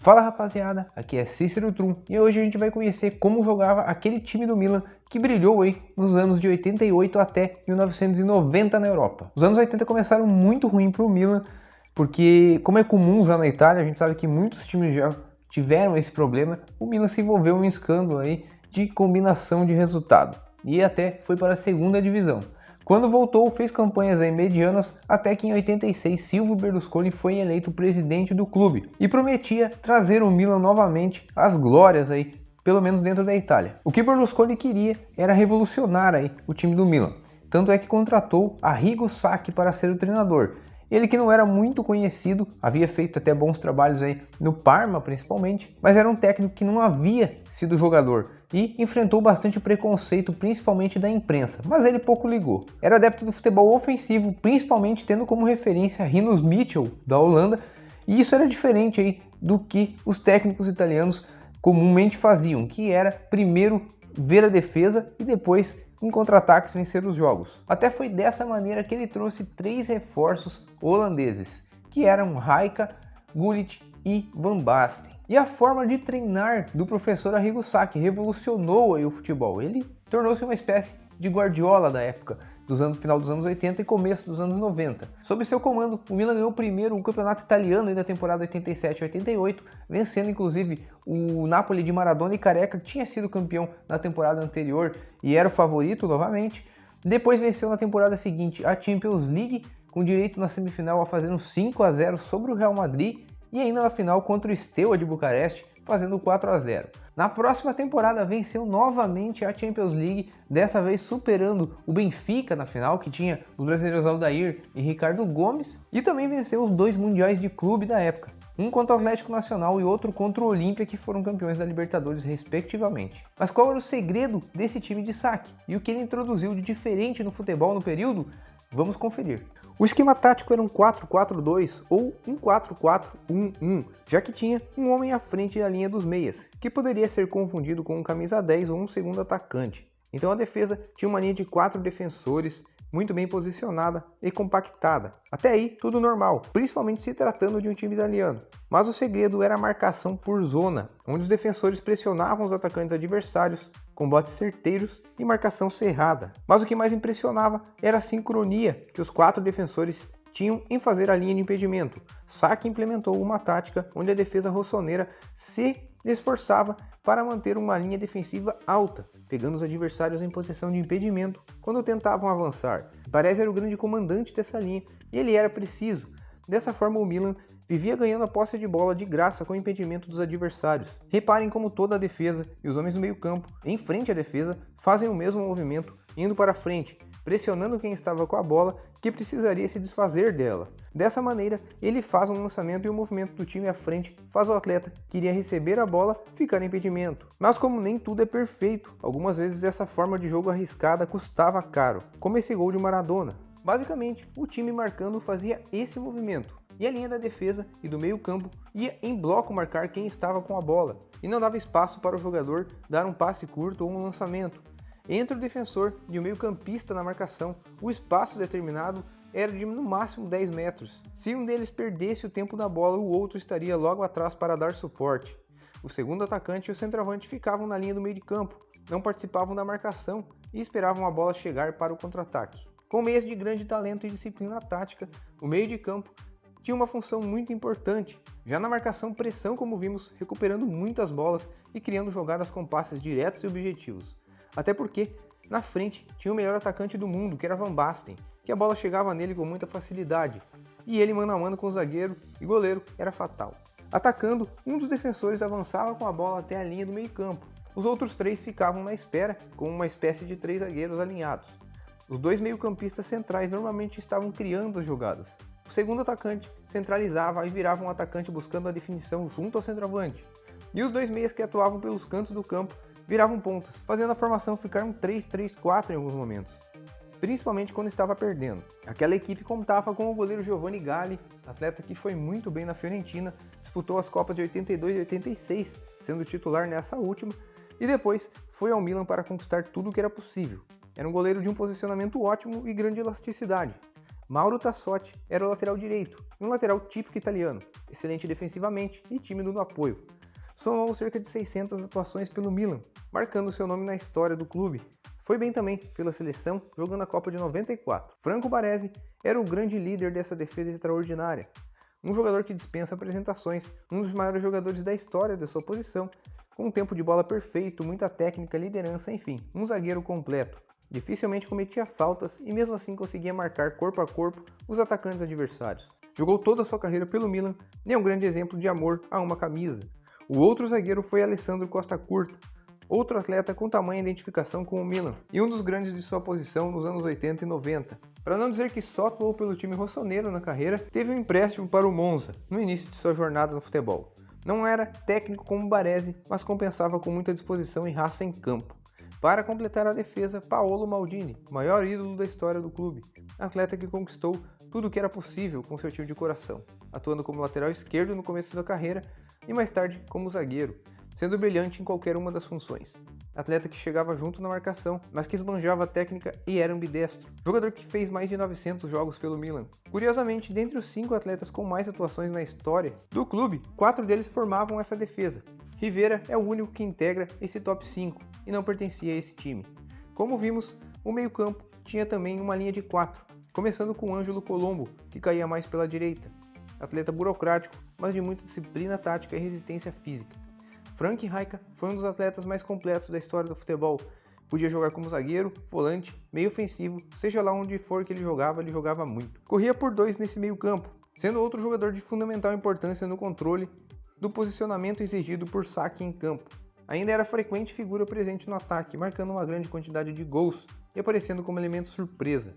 Fala rapaziada, aqui é Cícero Trum e hoje a gente vai conhecer como jogava aquele time do Milan que brilhou aí nos anos de 88 até 1990 na Europa. Os anos 80 começaram muito ruim para o Milan, porque como é comum já na Itália, a gente sabe que muitos times já tiveram esse problema. O Milan se envolveu em um escândalo aí de combinação de resultado e até foi para a segunda divisão. Quando voltou, fez campanhas aí medianas, até que em 86 Silvio Berlusconi foi eleito presidente do clube e prometia trazer o Milan novamente às glórias aí, pelo menos dentro da Itália. O que Berlusconi queria era revolucionar aí o time do Milan, tanto é que contratou Arrigo Sacchi para ser o treinador. Ele que não era muito conhecido, havia feito até bons trabalhos aí no Parma principalmente, mas era um técnico que não havia sido jogador e enfrentou bastante preconceito, principalmente da imprensa, mas ele pouco ligou. Era adepto do futebol ofensivo, principalmente tendo como referência Rinus Michel, da Holanda, e isso era diferente aí do que os técnicos italianos comumente faziam, que era primeiro ver a defesa e depois em contra-ataques vencer os jogos. Até foi dessa maneira que ele trouxe 3 reforços holandeses, que eram Rijeka, Gullit e Van Basten. E a forma de treinar do professor Arrigo Sacchi revolucionou aí o futebol. Ele tornou-se uma espécie de Guardiola da época, final dos anos 80 e começo dos anos 90. Sob seu comando, o Milan ganhou primeiro o campeonato italiano da temporada 87-88, vencendo inclusive o Napoli de Maradona e Careca, que tinha sido campeão na temporada anterior e era o favorito novamente. Depois venceu na temporada seguinte a Champions League, com direito na semifinal a fazer um 5-0 sobre o Real Madrid e ainda na final contra o Steaua de Bucareste, fazendo 4-0. Na próxima temporada venceu novamente a Champions League, dessa vez superando o Benfica na final, que tinha os brasileiros Aldair e Ricardo Gomes, e também venceu os 2 mundiais de clube da época, um contra o Atlético Nacional e outro contra o Olímpia, que foram campeões da Libertadores respectivamente. Mas qual era o segredo desse time de Sacchi e o que ele introduziu de diferente no futebol no período? Vamos conferir. O esquema tático era um 4-4-2 ou um 4-4-1-1, já que tinha um homem à frente da linha dos meias, que poderia ser confundido com um camisa 10 ou um segundo atacante. Então a defesa tinha uma linha de 4 defensores, muito bem posicionada e compactada. Até aí, tudo normal, principalmente se tratando de um time italiano. Mas o segredo era a marcação por zona, onde os defensores pressionavam os atacantes adversários, com botes certeiros e marcação cerrada. Mas o que mais impressionava era a sincronia que os 4 defensores tinham em fazer a linha de impedimento. Sacchi implementou uma tática onde a defesa rossoneira se esforçava para manter uma linha defensiva alta, pegando os adversários em posição de impedimento quando tentavam avançar. Parece era o grande comandante dessa linha e ele era preciso. Dessa forma o Milan vivia ganhando a posse de bola de graça com o impedimento dos adversários. Reparem como toda a defesa e os homens do meio campo, em frente à defesa, fazem o mesmo movimento, indo para frente, pressionando quem estava com a bola, que precisaria se desfazer dela. Dessa maneira, ele faz um lançamento e o movimento do time à frente faz o atleta que iria receber a bola ficar em impedimento. Mas como nem tudo é perfeito, algumas vezes essa forma de jogo arriscada custava caro, como esse gol de Maradona. Basicamente, o time marcando fazia esse movimento, e a linha da defesa e do meio campo ia em bloco marcar quem estava com a bola, e não dava espaço para o jogador dar um passe curto ou um lançamento. Entre o defensor e o meio-campista na marcação, o espaço determinado era de no máximo 10 metros. Se um deles perdesse o tempo da bola, o outro estaria logo atrás para dar suporte. O segundo atacante e o centroavante ficavam na linha do meio de campo, não participavam da marcação e esperavam a bola chegar para o contra-ataque. Com meias de grande talento e disciplina tática, o meio de campo tinha uma função muito importante, já na marcação-pressão, como vimos, recuperando muitas bolas e criando jogadas com passes diretos e objetivos. Até porque, na frente, tinha o melhor atacante do mundo, que era Van Basten, que a bola chegava nele com muita facilidade, e ele mano a mano com o zagueiro e goleiro era fatal. Atacando, um dos defensores avançava com a bola até a linha do meio campo. Os outros 3 ficavam na espera, com uma espécie de 3 zagueiros alinhados. Os 2 meio-campistas centrais normalmente estavam criando as jogadas. O segundo atacante centralizava e virava um atacante buscando a definição junto ao centroavante. E os 2 meias que atuavam pelos cantos do campo viravam pontas, fazendo a formação ficar um 3-3-4 em alguns momentos, principalmente quando estava perdendo. Aquela equipe contava com o goleiro Giovanni Galli, atleta que foi muito bem na Fiorentina, disputou as Copas de 82 e 86, sendo titular nessa última, e depois foi ao Milan para conquistar tudo o que era possível. Era um goleiro de um posicionamento ótimo e grande elasticidade. Mauro Tassotti era o lateral direito, um lateral típico italiano, excelente defensivamente e tímido no apoio. Somou cerca de 600 atuações pelo Milan, marcando seu nome na história do clube. Foi bem também pela seleção, jogando a Copa de 94. Franco Baresi era o grande líder dessa defesa extraordinária. Um jogador que dispensa apresentações, um dos maiores jogadores da história da sua posição, com um tempo de bola perfeito, muita técnica, liderança, enfim, um zagueiro completo. Dificilmente cometia faltas e mesmo assim conseguia marcar corpo a corpo os atacantes adversários. Jogou toda a sua carreira pelo Milan e é um grande exemplo de amor a uma camisa. O outro zagueiro foi Alessandro Costa Curta, outro atleta com tamanha identificação com o Milan e um dos grandes de sua posição nos anos 80 e 90. Para não dizer que só atuou pelo time rossoneiro na carreira, teve um empréstimo para o Monza no início de sua jornada no futebol. Não era técnico como Baresi, mas compensava com muita disposição e raça em campo. Para completar a defesa, Paolo Maldini, maior ídolo da história do clube, atleta que conquistou tudo o que era possível com seu time de coração, atuando como lateral esquerdo no começo da carreira e mais tarde como zagueiro, sendo brilhante em qualquer uma das funções. Atleta que chegava junto na marcação, mas que esbanjava a técnica e era ambidestro. Jogador que fez mais de 900 jogos pelo Milan. Curiosamente, dentre os 5 atletas com mais atuações na história do clube, 4 deles formavam essa defesa. Rivera é o único que integra esse top 5 e não pertencia a esse time. Como vimos, o meio-campo tinha também uma linha de 4, começando com Ângelo Colombo, que caía mais pela direita. Atleta burocrático, mas de muita disciplina tática e resistência física. Frank Rijkaard foi um dos atletas mais completos da história do futebol. Podia jogar como zagueiro, volante, meio ofensivo, seja lá onde for que ele jogava muito. Corria por 2 nesse meio campo, sendo outro jogador de fundamental importância no controle do posicionamento exigido por saque em campo. Ainda era frequente figura presente no ataque, marcando uma grande quantidade de gols e aparecendo como elemento surpresa.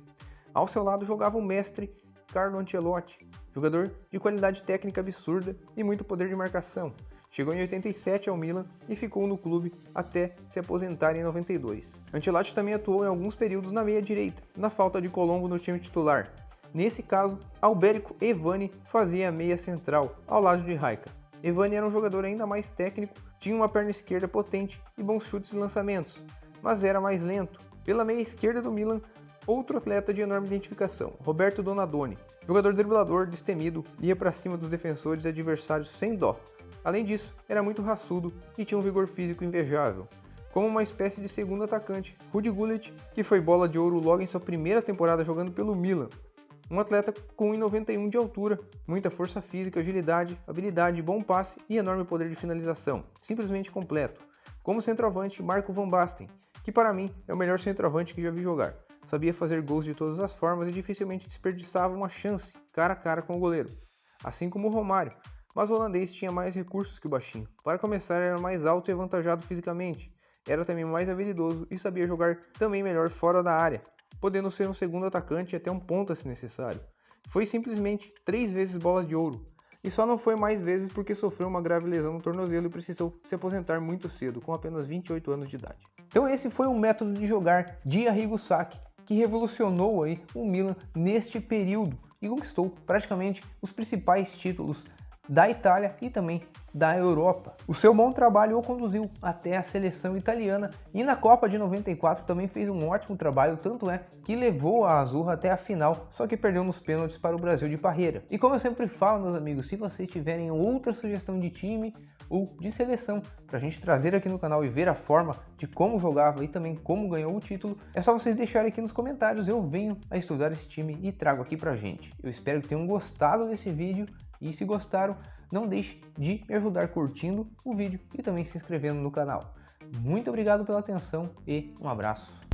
Ao seu lado jogava o mestre Carlo Ancelotti, jogador de qualidade técnica absurda e muito poder de marcação. Chegou em 87 ao Milan e ficou no clube até se aposentar em 92. Ancelotti também atuou em alguns períodos na meia-direita, na falta de Colombo no time titular. Nesse caso, Alberico Evani fazia a meia central, ao lado de Rijkaard. Evani era um jogador ainda mais técnico, tinha uma perna esquerda potente e bons chutes e lançamentos, mas era mais lento. Pela meia esquerda do Milan, outro atleta de enorme identificação, Roberto Donadoni. Jogador driblador, destemido, ia para cima dos defensores e adversários sem dó. Além disso, era muito raçudo e tinha um vigor físico invejável. Como uma espécie de segundo atacante, Rudi Gullit, que foi bola de ouro logo em sua primeira temporada jogando pelo Milan. Um atleta com 1,91 de altura, muita força física, agilidade, habilidade, bom passe e enorme poder de finalização. Simplesmente completo. Como centroavante, Marco Van Basten, que para mim é o melhor centroavante que já vi jogar. Sabia fazer gols de todas as formas e dificilmente desperdiçava uma chance, cara a cara com o goleiro. Assim como o Romário, mas o holandês tinha mais recursos que o baixinho. Para começar, era mais alto e avantajado fisicamente. Era também mais habilidoso e sabia jogar também melhor fora da área, podendo ser um segundo atacante e até um ponta se necessário. Foi simplesmente 3 vezes bola de ouro. E só não foi mais vezes porque sofreu uma grave lesão no tornozelo e precisou se aposentar muito cedo, com apenas 28 anos de idade. Então esse foi um método de jogar de Arrigo Sacchi, que revolucionou aí o Milan neste período e conquistou praticamente os principais títulos da Itália e também da Europa. O seu bom trabalho o conduziu até a seleção italiana e na Copa de 94 também fez um ótimo trabalho, tanto é que levou a Azzurra até a final, só que perdeu nos pênaltis para o Brasil de Parreira. E como eu sempre falo, meus amigos, se vocês tiverem outra sugestão de time ou de seleção para a gente trazer aqui no canal e ver a forma de como jogava e também como ganhou o título, é só vocês deixarem aqui nos comentários, eu venho a estudar esse time e trago aqui pra gente. Eu espero que tenham gostado desse vídeo e se gostaram, não deixe de me ajudar curtindo o vídeo e também se inscrevendo no canal. Muito obrigado pela atenção e um abraço.